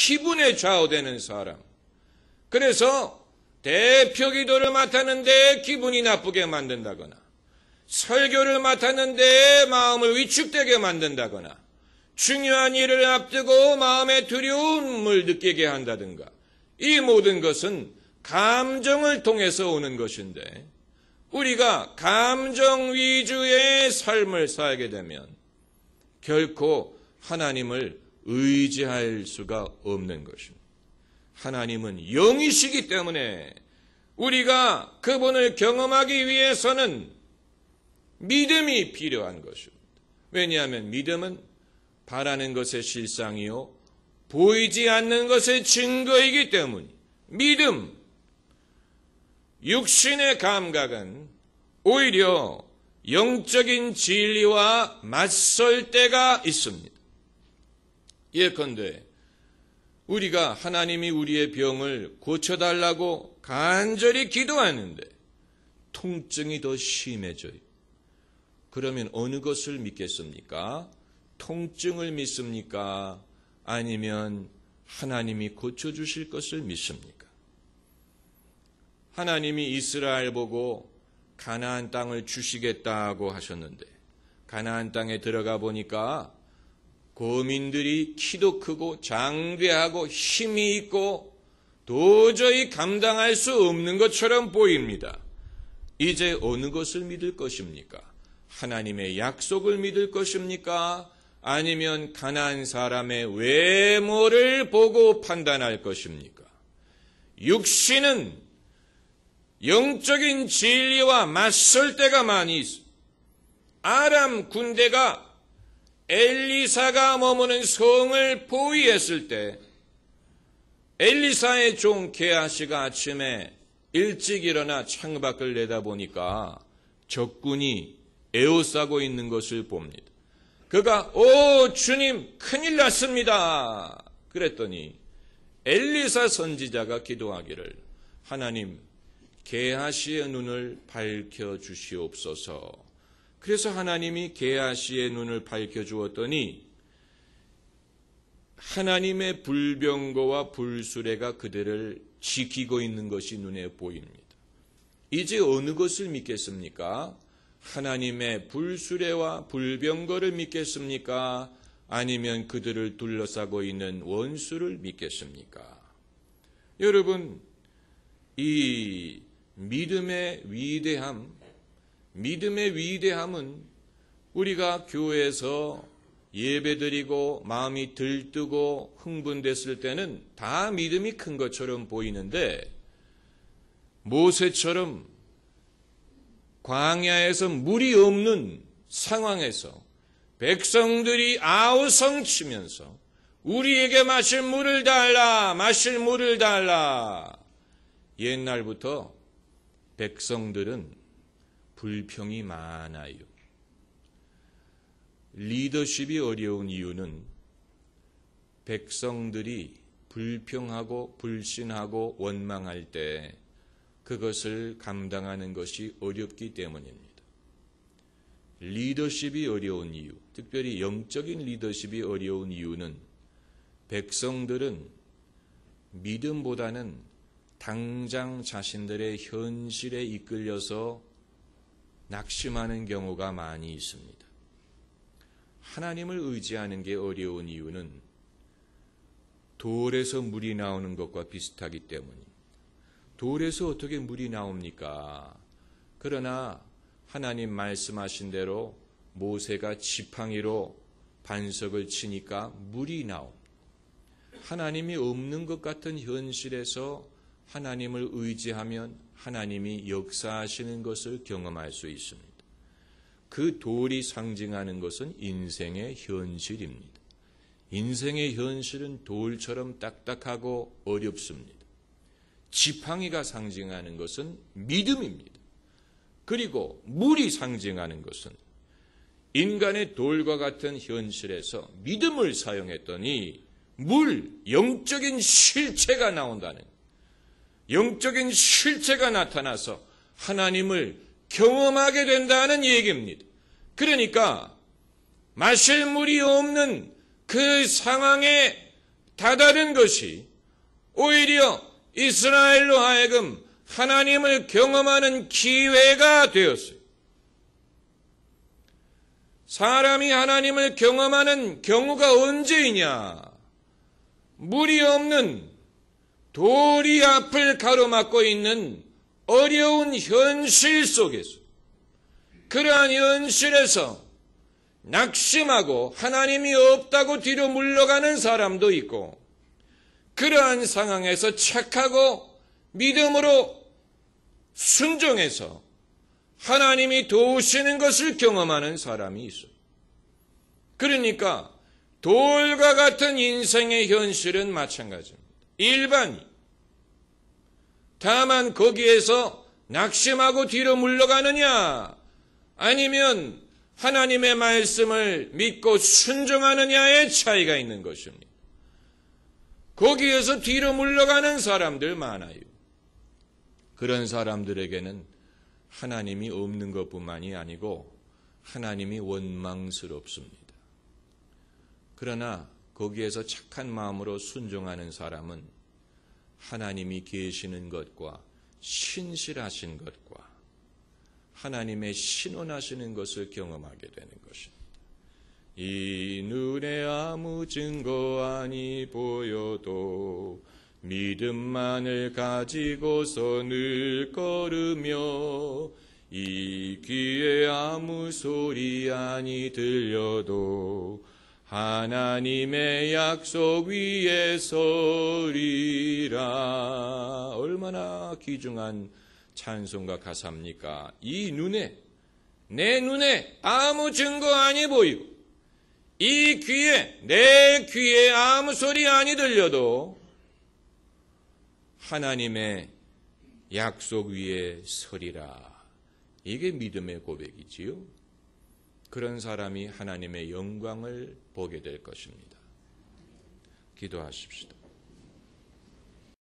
기분에 좌우되는 사람. 그래서 대표 기도를 맡았는데 기분이 나쁘게 만든다거나, 설교를 맡았는데 마음을 위축되게 만든다거나, 중요한 일을 앞두고 마음에 두려움을 느끼게 한다든가, 이 모든 것은 감정을 통해서 오는 것인데, 우리가 감정 위주의 삶을 살게 되면 결코 하나님을 의지할 수가 없는 것입니다. 하나님은 영이시기 때문에 우리가 그분을 경험하기 위해서는 믿음이 필요한 것입니다. 왜냐하면 믿음은 바라는 것의 실상이요 보이지 않는 것의 증거이기 때문에, 믿음, 육신의 감각은 오히려 영적인 진리와 맞설 때가 있습니다. 예컨대 우리가 하나님이 우리의 병을 고쳐달라고 간절히 기도하는데 통증이 더 심해져요. 그러면 어느 것을 믿겠습니까? 통증을 믿습니까? 아니면 하나님이 고쳐주실 것을 믿습니까? 하나님이 이스라엘 보고 가나안 땅을 주시겠다고 하셨는데, 가나안 땅에 들어가 보니까 거민들이 키도 크고 장대하고 힘이 있고 도저히 감당할 수 없는 것처럼 보입니다. 이제 어느 것을 믿을 것입니까? 하나님의 약속을 믿을 것입니까? 아니면 가나안 사람의 외모를 보고 판단할 것입니까? 육신은 영적인 진리와 맞설 때가 많이 있습니다. 아람 군대가 엘리사가 머무는 성을 포위했을 때 엘리사의 종 게하시가 아침에 일찍 일어나 창밖을 내다보니까 적군이 에워싸고 있는 것을 봅니다. 그가 오 주님 큰일 났습니다. 그랬더니 엘리사 선지자가 기도하기를 하나님 게하시의 눈을 밝혀주시옵소서. 그래서 하나님이 게하시의 눈을 밝혀주었더니 하나님의 불병거와 불수레가 그들을 지키고 있는 것이 눈에 보입니다. 이제 어느 것을 믿겠습니까? 하나님의 불수레와 불병거를 믿겠습니까? 아니면 그들을 둘러싸고 있는 원수를 믿겠습니까? 여러분, 이 믿음의 위대함은 우리가 교회에서 예배드리고 마음이 들뜨고 흥분됐을 때는 다 믿음이 큰 것처럼 보이는데, 모세처럼 광야에서 물이 없는 상황에서 백성들이 아우성치면서 우리에게 마실 물을 달라. 옛날부터 백성들은 불평이 많아요. 리더십이 어려운 이유는 백성들이 불평하고 불신하고 원망할 때 그것을 감당하는 것이 어렵기 때문입니다. 리더십이 어려운 이유, 특별히 영적인 리더십이 어려운 이유는 백성들은 믿음보다는 당장 자신들의 현실에 이끌려서 낙심하는 경우가 많이 있습니다. 하나님을 의지하는 게 어려운 이유는 돌에서 물이 나오는 것과 비슷하기 때문입니다. 돌에서 어떻게 물이 나옵니까? 그러나 하나님 말씀하신 대로 모세가 지팡이로 반석을 치니까 물이 나옵니다. 하나님이 없는 것 같은 현실에서 하나님을 의지하면 하나님이 역사하시는 것을 경험할 수 있습니다. 그 돌이 상징하는 것은 인생의 현실입니다. 인생의 현실은 돌처럼 딱딱하고 어렵습니다. 지팡이가 상징하는 것은 믿음입니다. 그리고 물이 상징하는 것은 인간의 돌과 같은 현실에서 믿음을 사용했더니 영적인 실체가 나온다는, 영적인 실체가 나타나서 하나님을 경험하게 된다는 얘기입니다. 그러니까 마실 물이 없는 그 상황에 다다른 것이 오히려 이스라엘로 하여금 하나님을 경험하는 기회가 되었어요. 사람이 하나님을 경험하는 경우가 언제이냐? 물이 없는 돌이 앞을 가로막고 있는 어려운 현실 속에서, 그러한 현실에서 낙심하고 하나님이 없다고 뒤로 물러가는 사람도 있고, 그러한 상황에서 착하고 믿음으로 순종해서 하나님이 도우시는 것을 경험하는 사람이 있어요. 그러니까 돌과 같은 인생의 현실은 마찬가지입니다. 일반이. 다만 거기에서 낙심하고 뒤로 물러가느냐, 아니면 하나님의 말씀을 믿고 순종하느냐의 차이가 있는 것입니다. 거기에서 뒤로 물러가는 사람들 많아요. 그런 사람들에게는 하나님이 없는 것뿐만이 아니고 하나님이 원망스럽습니다. 그러나 거기에서 착한 마음으로 순종하는 사람은 하나님이 계시는 것과 신실하신 것과 하나님의 신원하시는 것을 경험하게 되는 것입니다. 이 눈에 아무 증거 아니 보여도 믿음만을 가지고서 늘 걸으며, 이 귀에 아무 소리 아니 들려도 하나님의 약속 위에 서리라. 얼마나 귀중한 찬송가 가사입니까? 이 눈에, 내 눈에 아무 증거 아니 보이고, 이 귀에, 내 귀에 아무 소리 아니 들려도 하나님의 약속 위에 서리라. 이게 믿음의 고백이지요. 그런 사람이 하나님의 영광을 보게 될 것입니다. 기도하십시다.